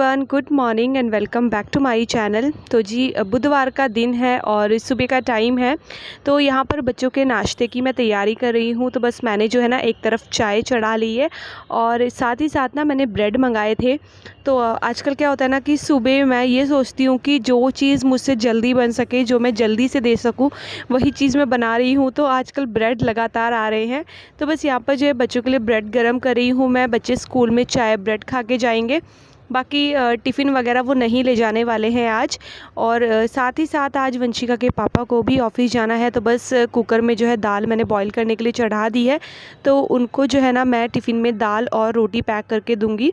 Everyone, good morning and welcome back to my channel. तो जी बुधवार का दिन है और सुबह का टाइम है। तो यहाँ पर बच्चों के नाश्ते की मैं तैयारी कर रही हूँ। तो बस मैंने जो है ना एक तरफ चाय चढ़ा ली है और साथ ही साथ ना मैंने ब्रेड मंगाए थे। तो आजकल क्या होता है ना कि सुबह मैं ये सोचती हूँ कि जो चीज़ मुझसे जल्दी बन सके, जो मैं जल्दी से दे सकूँ, वही चीज़ मैं बना रही हूँ। तो आजकल ब्रेड लगातार आ रहे हैं। तो बस यहाँ पर जो है बच्चों के लिए ब्रेड गर्म कर रही हूँ मैं। बच्चे स्कूल में चाय ब्रेड खा के जाएंगे, बाकी टिफ़िन वगैरह वो नहीं ले जाने वाले हैं आज। और साथ ही साथ आज वंशिका के पापा को भी ऑफिस जाना है। तो बस कुकर में जो है दाल मैंने बॉईल करने के लिए चढ़ा दी है। तो उनको जो है ना मैं टिफ़िन में दाल और रोटी पैक करके दूंगी।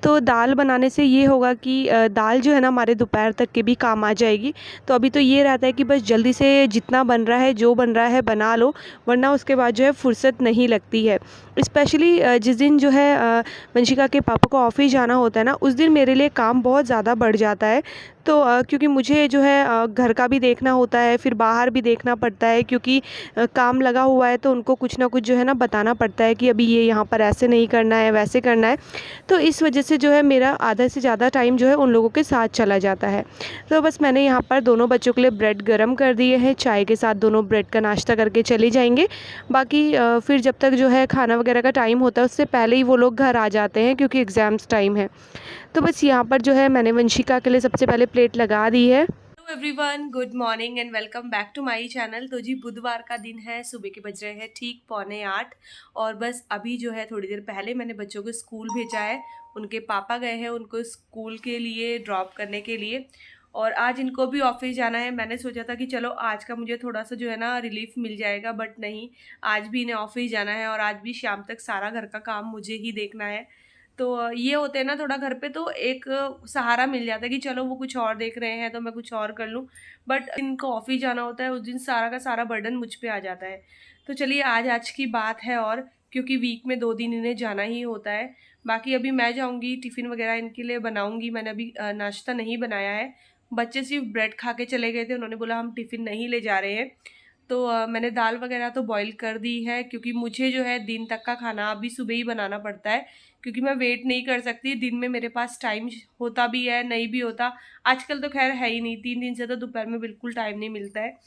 तो दाल बनाने से ये होगा कि दाल जो है ना हमारे दोपहर तक के भी काम आ जाएगी। तो अभी तो ये रहता है कि बस जल्दी से जितना बन रहा है, जो बन रहा है बना लो, वरना उसके बाद जो है फुर्सत नहीं लगती है। स्पेशली जिस दिन जो है वंशिका के पापा को ऑफिस जाना होता है ना, उस दिन मेरे लिए काम बहुत ज़्यादा बढ़ जाता है। तो क्योंकि मुझे जो है घर का भी देखना होता है, फिर बाहर भी देखना पड़ता है, क्योंकि काम लगा हुआ है तो उनको कुछ ना कुछ जो है ना बताना पड़ता है कि अभी ये यहाँ पर ऐसे नहीं करना है, वैसे करना है। तो इस वजह से जो है मेरा आधा से ज़्यादा टाइम जो है उन लोगों के साथ चला जाता है। तो बस मैंने यहाँ पर दोनों बच्चों के लिए ब्रेड गर्म कर दिए हैं। चाय के साथ दोनों ब्रेड का नाश्ता करके चले जाएंगे। बाकी फिर जब तक जो है खाना वगैरह का टाइम होता है उससे पहले ही वो लोग घर आ जाते हैं, क्योंकि एग्ज़ाम्स टाइम है। तो बस यहाँ पर जो है मैंने वंशिका के लिए सबसे पहले प्लेट लगा दी है। Hello everyone, good morning and welcome back to my channel. तो जी बुधवार का दिन है, सुबह के बज रहे हैं ठीक 7:45 और बस अभी जो है थोड़ी देर पहले मैंने बच्चों को स्कूल भेजा है। उनके पापा गए हैं उनको स्कूल के लिए ड्रॉप करने के लिए, और आज इनको भी ऑफिस जाना है। मैंने सोचा था कि चलो आज का मुझे थोड़ा सा जो है ना रिलीफ मिल जाएगा, बट नहीं, आज भी इन्हें ऑफिस जाना है और आज भी शाम तक सारा घर का काम मुझे ही देखना है। तो ये होते हैं ना थोड़ा घर पे, तो एक सहारा मिल जाता है कि चलो वो कुछ और देख रहे हैं तो मैं कुछ और कर लूँ। बट इनको ऑफिस जाना होता है, उस दिन सारा का सारा बर्डन मुझ पे आ जाता है। तो चलिए आज की बात है, और क्योंकि वीक में 2 दिन इन्हें जाना ही होता है। बाकी अभी मैं जाऊँगी टिफ़िन वगैरह इनके लिए बनाऊँगी। मैंने अभी नाश्ता नहीं बनाया है। बच्चे सिर्फ ब्रेड खा के चले गए थे, उन्होंने बोला हम टिफ़िन नहीं ले जा रहे हैं। तो मैंने दाल वगैरह तो बॉईल कर दी है, क्योंकि मुझे जो है दिन तक का खाना अभी सुबह ही बनाना पड़ता है, क्योंकि मैं वेट नहीं कर सकती। दिन में मेरे पास टाइम होता भी है, नहीं भी होता। आजकल तो खैर है ही नहीं, 3 दिन से तो दोपहर में बिल्कुल टाइम नहीं मिलता है।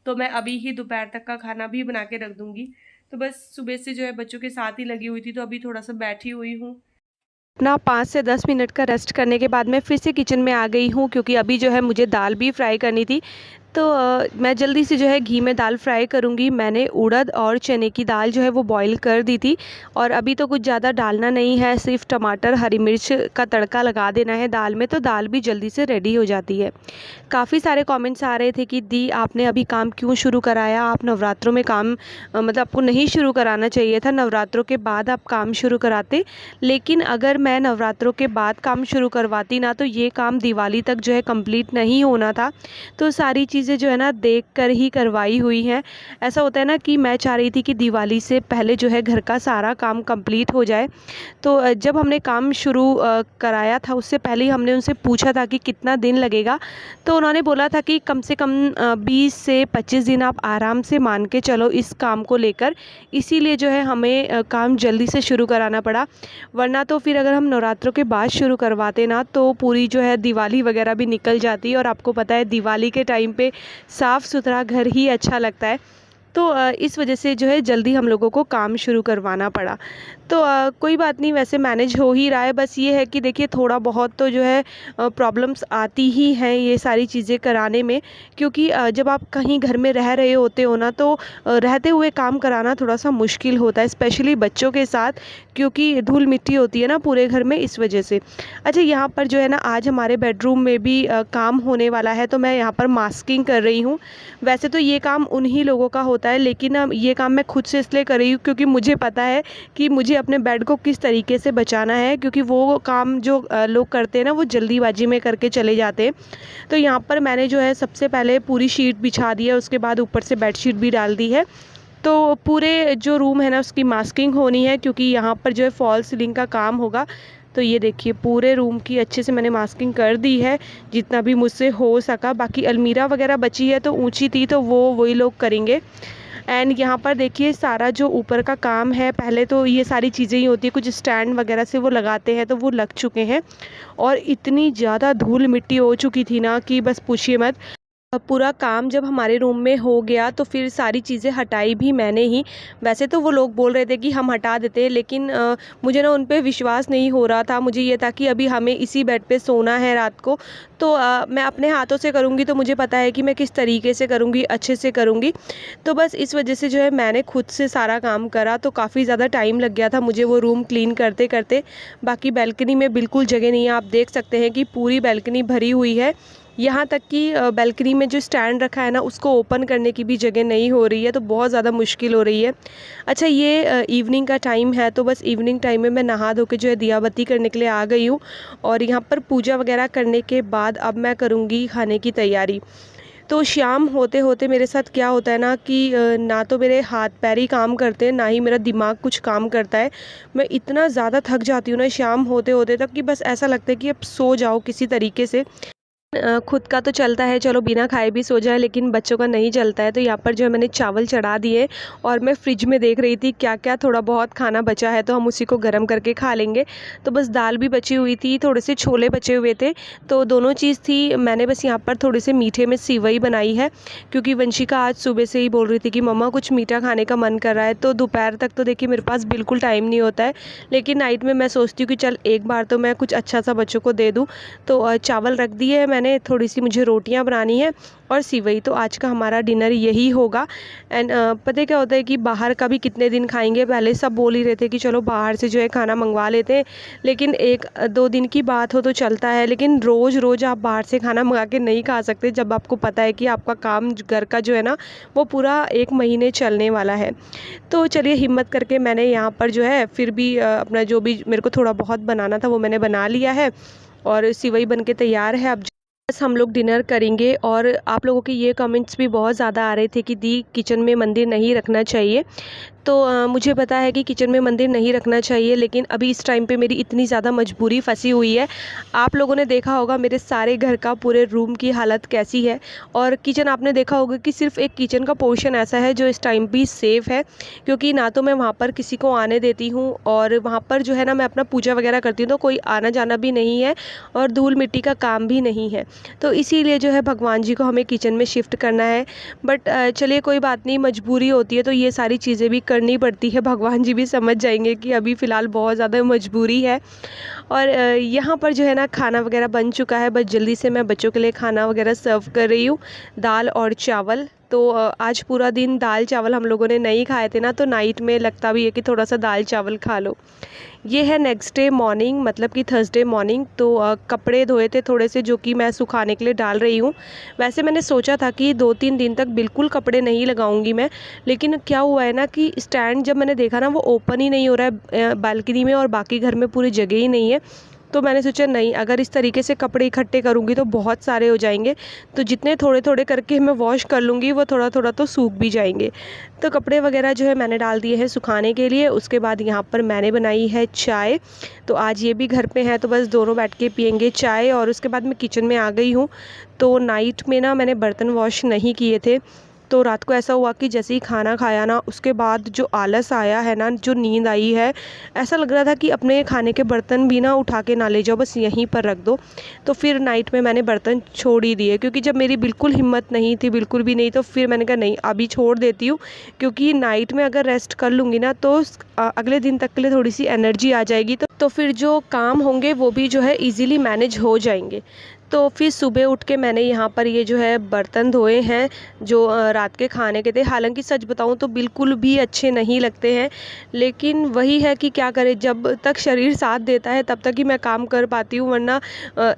तो मैं अभी ही दोपहर तक का खाना भी बना के रख दूँगी। तो बस सुबह से जो है बच्चों के साथ ही लगी हुई थी, तो अभी थोड़ा सा बैठी हुई हूँ। अपना 5 से 10 मिनट का रेस्ट करने के बाद मैं फिर से किचन में आ गई हूँ, क्योंकि अभी जो है मुझे दाल भी फ्राई करनी थी। तो मैं जल्दी से जो है घी में दाल फ्राई करूँगी। मैंने उड़द और चने की दाल जो है वो बॉईल कर दी थी, और अभी तो कुछ ज़्यादा डालना नहीं है, सिर्फ टमाटर हरी मिर्च का तड़का लगा देना है दाल में, तो दाल भी जल्दी से रेडी हो जाती है। काफ़ी सारे कमेंट्स आ रहे थे कि दी आपने अभी काम क्यों शुरू कराया, आप नवरात्रों में काम मतलब आपको नहीं शुरू कराना चाहिए था, नवरात्रों के बाद आप काम शुरू कराते। लेकिन अगर मैं नवरात्रों के बाद काम शुरू करवाती ना, तो ये काम दिवाली तक जो है कंप्लीट नहीं होना था। तो सारी चीज़ें जो है ना देख कर ही करवाई हुई हैं। ऐसा होता है ना कि मैं चाह रही थी कि दिवाली से पहले जो है घर का सारा काम कंप्लीट हो जाए। तो जब हमने काम शुरू कराया था, उससे पहले ही हमने उनसे पूछा था कि कितना दिन लगेगा। तो उन्होंने बोला था कि कम से कम 20 से 25 दिन आप आराम से मान के चलो इस काम को लेकर। इसीलिए जो है हमें काम जल्दी से शुरू कराना पड़ा, वरना तो फिर अगर हम नवरात्रों के बाद शुरू करवाते ना, तो पूरी जो है दिवाली वगैरह भी निकल जाती। और आपको पता है दिवाली के टाइम पे साफ़ सुथरा घर ही अच्छा लगता है। तो इस वजह से जो है जल्दी हम लोगों को काम शुरू करवाना पड़ा। तो कोई बात नहीं, वैसे मैनेज हो ही रहा है। बस ये है कि देखिए थोड़ा बहुत तो जो है प्रॉब्लम्स आती ही हैं ये सारी चीज़ें कराने में, क्योंकि जब आप कहीं घर में रह रहे होते हो ना, तो रहते हुए काम कराना थोड़ा सा मुश्किल होता है, स्पेशली बच्चों के साथ, क्योंकि धूल मिट्टी होती है ना पूरे घर में, इस वजह से। अच्छा, यहाँ पर जो है ना आज हमारे बेडरूम में भी काम होने वाला है, तो मैं यहाँ पर मास्किंग कर रही हूँ। वैसे तो ये काम उन्हीं लोगों का होता है, लेकिन ये काम मैं खुद से इसलिए कर रही हूँ क्योंकि मुझे पता है कि मुझे अपने बेड को किस तरीके से बचाना है, क्योंकि वो काम जो लोग करते हैं ना, वो जल्दीबाजी में करके चले जाते हैं। तो यहाँ पर मैंने जो है सबसे पहले पूरी शीट बिछा दी है, उसके बाद ऊपर से बेडशीट भी डाल दी है। तो पूरे जो रूम है ना उसकी मास्किंग होनी है, क्योंकि यहाँ पर जो है फॉल सीलिंग का काम होगा। तो ये देखिए पूरे रूम की अच्छे से मैंने मास्किंग कर दी है, जितना भी मुझसे हो सका। बाकी अलमीरा वगैरह बची है तो ऊंची थी, तो वो वही लोग करेंगे। एंड यहाँ पर देखिए सारा जो ऊपर का काम है, पहले तो ये सारी चीज़ें ही होती है, कुछ स्टैंड वगैरह से वो लगाते हैं तो वो लग चुके हैं। और इतनी ज़्यादा धूल मिट्टी हो चुकी थी ना कि बस पूछिए मत। पूरा काम जब हमारे रूम में हो गया तो फिर सारी चीज़ें हटाई भी मैंने ही। वैसे तो वो लोग बोल रहे थे कि हम हटा देते हैं, लेकिन मुझे ना उन पे विश्वास नहीं हो रहा था। मुझे ये था कि अभी हमें इसी बेड पे सोना है रात को, तो मैं अपने हाथों से करूँगी तो मुझे पता है कि मैं किस तरीके से करूँगी, अच्छे से करूँगी। तो बस इस वजह से जो है मैंने खुद से सारा काम करा, तो काफ़ी ज़्यादा टाइम लग गया था मुझे वो रूम क्लीन करते करते। बाकी बैल्कनी में बिल्कुल जगह नहीं है, आप देख सकते हैं कि पूरी बैल्कनी भरी हुई है। यहाँ तक कि बैल्कनी में जो स्टैंड रखा है ना, उसको ओपन करने की भी जगह नहीं हो रही है, तो बहुत ज़्यादा मुश्किल हो रही है। अच्छा, ये इवनिंग का टाइम है, तो बस इवनिंग टाइम में मैं नहा धो के जो है दिया बत्ती करने के लिए आ गई हूँ। और यहाँ पर पूजा वगैरह करने के बाद अब मैं करूँगी खाने की तैयारी। तो शाम होते होते मेरे साथ क्या होता है ना कि ना तो मेरे हाथ पैर ही काम करते हैं, ना ही मेरा दिमाग कुछ काम करता है। मैं इतना ज़्यादा थक जाती हूँ ना शाम होते होते तक कि बस ऐसा लगता है कि अब सो जाओ किसी तरीके से। खुद का तो चलता है, चलो बिना खाए भी सो जाए, लेकिन बच्चों का नहीं चलता है। तो यहाँ पर जो है मैंने चावल चढ़ा दिए और मैं फ्रिज में देख रही थी क्या क्या थोड़ा बहुत खाना बचा है, तो हम उसी को गर्म करके खा लेंगे। तो बस दाल भी बची हुई थी, थोड़े से छोले बचे हुए थे, तो दोनों चीज़ थी। मैंने बस यहाँ पर थोड़े से मीठे में सिवई बनाई है, क्योंकि वंशिका आज सुबह से ही बोल रही थी कि मम्मा कुछ मीठा खाने का मन कर रहा है। तो दोपहर तक तो देखिए मेरे पास बिल्कुल टाइम नहीं होता है, लेकिन नाइट में मैं सोचती हूँ कि चल एक बार तो मैं कुछ अच्छा सा बच्चों को दे दूँ। तो चावल रख दिए है मैंने, थोड़ी सी मुझे रोटियां बनानी है और सिवई। तो आज का हमारा डिनर यही होगा। एंड पता है क्या होता है कि बाहर का भी कितने दिन खाएंगे, पहले सब बोल ही रहे थे कि चलो बाहर से जो है खाना मंगवा लेते हैं, लेकिन एक दो दिन की बात हो तो चलता है, लेकिन रोज़ रोज़ आप बाहर से खाना मंगा के नहीं खा सकते, जब आपको पता है कि आपका काम घर का जो है ना वो पूरा 1 महीने चलने वाला है। तो चलिए हिम्मत करके मैंने यहाँ पर जो है फिर भी अपना जो भी मेरे को थोड़ा बहुत बनाना था वो मैंने बना लिया है और सिवई बन के तैयार है। अब बस हम लोग डिनर करेंगे। और आप लोगों के ये कमेंट्स भी बहुत ज़्यादा आ रहे थे कि दी किचन में मंदिर नहीं रखना चाहिए। तो मुझे पता है कि किचन में मंदिर नहीं रखना चाहिए, लेकिन अभी इस टाइम पे मेरी इतनी ज़्यादा मजबूरी फंसी हुई है। आप लोगों ने देखा होगा मेरे सारे घर का पूरे रूम की हालत कैसी है, और किचन आपने देखा होगा कि सिर्फ एक किचन का पोर्शन ऐसा है जो इस टाइम भी सेफ़ है, क्योंकि ना तो मैं वहाँ पर किसी को आने देती हूँ, और वहाँ पर जो है ना मैं अपना पूजा वगैरह करती हूँ, तो कोई आना जाना भी नहीं है और धूल मिट्टी का काम भी नहीं है। तो इसीलिए जो है भगवान जी को हमें किचन में शिफ्ट करना है। बट चलिए कोई बात नहीं, मजबूरी होती है तो ये सारी चीज़ें भी करनी पड़ती है। भगवान जी भी समझ जाएंगे कि अभी फ़िलहाल बहुत ज़्यादा मजबूरी है। और यहाँ पर जो है ना खाना वगैरह बन चुका है, बस जल्दी से मैं बच्चों के लिए खाना वगैरह सर्व कर रही हूँ, दाल और चावल। तो आज पूरा दिन दाल चावल हम लोगों ने नहीं खाए थे ना, तो नाइट में लगता भी है कि थोड़ा सा दाल चावल खा लो। ये है नेक्स्ट डे मॉर्निंग, मतलब कि थर्सडे मॉर्निंग। तो कपड़े धोए थे थोड़े से, जो कि मैं सुखाने के लिए डाल रही हूँ। वैसे मैंने सोचा था कि 2-3 दिन तक बिल्कुल कपड़े नहीं लगाऊंगी मैं, लेकिन क्या हुआ है ना कि स्टैंड जब मैंने देखा ना वो ओपन ही नहीं हो रहा है बालकनी में, और बाकी घर में पूरी जगह ही नहीं है। तो मैंने सोचा नहीं, अगर इस तरीके से कपड़े इकट्ठे करूँगी तो बहुत सारे हो जाएंगे, तो जितने थोड़े थोड़े करके मैं वॉश कर लूँगी वो थोड़ा थोड़ा तो सूख भी जाएंगे। तो कपड़े वगैरह जो है मैंने डाल दिए हैं सुखाने के लिए। उसके बाद यहाँ पर मैंने बनाई है चाय। तो आज ये भी घर पे है, तो बस दोनों बैठ के पियेंगे चाय। और उसके बाद मैं किचन में आ गई हूँ। तो नाइट में ना मैंने बर्तन वॉश नहीं किए थे, तो रात को ऐसा हुआ कि जैसे ही खाना खाया ना उसके बाद जो आलस आया है ना, जो नींद आई है, ऐसा लग रहा था कि अपने खाने के बर्तन भी ना उठा के ना ले जाओ, बस यहीं पर रख दो। तो फिर नाइट में मैंने बर्तन छोड़ ही दिए, क्योंकि जब मेरी बिल्कुल हिम्मत नहीं थी, बिल्कुल भी नहीं, तो फिर मैंने कहा नहीं अभी छोड़ देती हूँ, क्योंकि नाइट में अगर रेस्ट कर लूँगी ना तो अगले दिन तक के लिए थोड़ी सी एनर्जी आ जाएगी, तो फिर जो काम होंगे वो भी जो है ईज़िली मैनेज हो जाएंगे। तो फिर सुबह उठ के मैंने यहाँ पर ये जो है बर्तन धोए हैं जो रात के खाने के थे। हालांकि सच बताऊँ तो बिल्कुल भी अच्छे नहीं लगते हैं, लेकिन वही है कि क्या करें, जब तक शरीर साथ देता है तब तक ही मैं काम कर पाती हूँ, वरना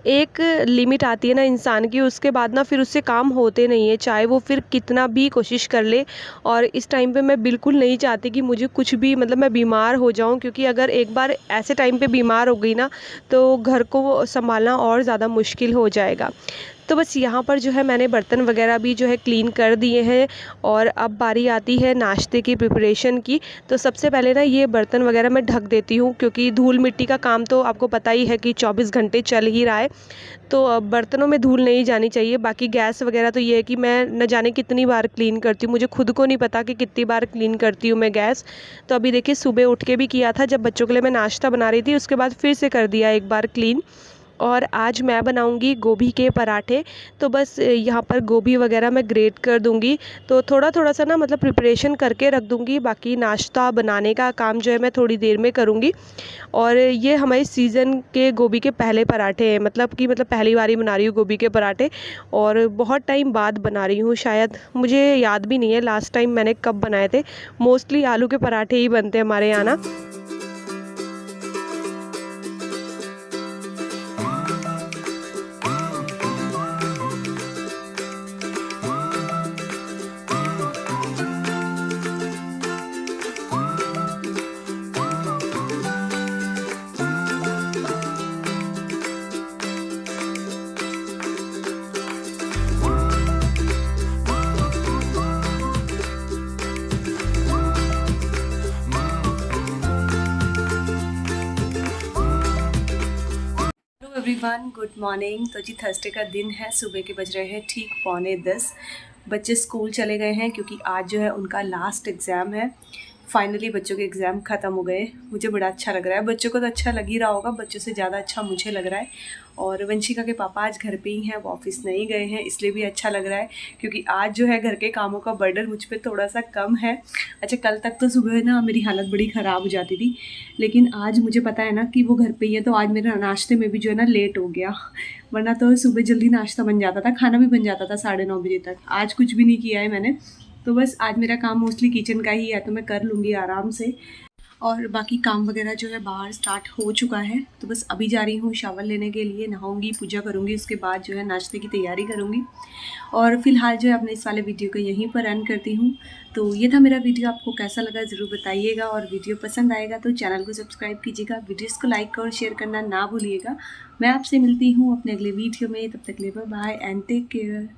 एक लिमिट आती है ना इंसान की, उसके बाद ना फिर उससे काम होते नहीं है, चाहे वो फिर कितना भी कोशिश कर ले। और इस टाइम पे मैं बिल्कुल नहीं चाहती कि मुझे कुछ भी, मतलब मैं बीमार हो जाऊँ, क्योंकि अगर एक बार ऐसे टाइम पे बीमार हो गई ना तो घर को संभालना और ज़्यादा मुश्किल हो जाएगा। तो बस यहाँ पर जो है मैंने बर्तन वगैरह भी जो है क्लीन कर दिए हैं और अब बारी आती है नाश्ते की प्रिपरेशन की। तो सबसे पहले ना ये बर्तन वगैरह मैं ढक देती हूँ, क्योंकि धूल मिट्टी का काम तो आपको पता ही है कि 24 घंटे चल ही रहा है, तो बर्तनों में धूल नहीं जानी चाहिए। बाकी गैस वगैरह तो ये है कि मैं न जाने कितनी बार क्लीन करती हूँ, मुझे खुद को नहीं पता कि कितनी बार क्लीन करती हूँ मैं गैस। तो अभी देखिए सुबह उठ के भी किया था, जब बच्चों के लिए मैं नाश्ता बना रही थी, उसके बाद फिर से कर दिया एक बार क्लीन। और आज मैं बनाऊंगी गोभी के पराठे। तो बस यहाँ पर गोभी वगैरह मैं ग्रेट कर दूंगी, तो थोड़ा थोड़ा सा ना मतलब प्रिपरेशन करके रख दूंगी, बाकी नाश्ता बनाने का काम जो है मैं थोड़ी देर में करूंगी। और ये हमारे सीज़न के गोभी के पहले पराठे हैं, मतलब पहली बार ही बना रही हूँ गोभी के पराठे, और बहुत टाइम बाद बना रही हूँ। शायद मुझे याद भी नहीं है लास्ट टाइम मैंने कब बनाए थे। मोस्टली आलू के पराठे ही बनते हैं हमारे यहाँ ना। Everyone, good morning. तो जी थर्सडे का दिन है, सुबह के बज रहे हैं ठीक 9:45। बच्चे स्कूल चले गए हैं क्योंकि आज जो है उनका लास्ट एग्ज़ाम है। फाइनली बच्चों के एग्ज़ाम ख़त्म हो गए। मुझे बड़ा अच्छा लग रहा है, बच्चों को तो अच्छा लग ही रहा होगा, बच्चों से ज़्यादा अच्छा मुझे लग रहा है। और वंशिका के पापा आज घर पे ही हैं, वो ऑफिस नहीं गए हैं, इसलिए भी अच्छा लग रहा है क्योंकि आज जो है घर के कामों का बर्डन मुझ पे थोड़ा सा कम है। अच्छा, कल तक तो सुबह ना मेरी हालत बड़ी ख़राब हो जाती थी, लेकिन आज मुझे पता है ना कि वो घर पे ही है, तो आज मेरा नाश्ते में भी जो है ना लेट हो गया। वरना तो सुबह जल्दी नाश्ता बन जाता था, खाना भी बन जाता था 9:30 बजे तक। आज कुछ भी नहीं किया है मैंने, तो बस आज मेरा काम मोस्टली किचन का ही है, तो मैं कर लूँगी आराम से। और बाकी काम वगैरह जो है बाहर स्टार्ट हो चुका है, तो बस अभी जा रही हूँ शावर लेने के लिए, नहाऊंगी, पूजा करूँगी, उसके बाद जो है नाश्ते की तैयारी करूँगी। और फिलहाल जो है अपने इस वाले वीडियो को यहीं पर एंड करती हूँ। तो ये था मेरा वीडियो, आपको कैसा लगा ज़रूर बताइएगा, और वीडियो पसंद आएगा तो चैनल को सब्सक्राइब कीजिएगा, वीडियोज़ को लाइक और शेयर करना ना भूलिएगा। मैं आपसे मिलती हूँ अपने अगले वीडियो में, तब तक के लिए bye bye and take care.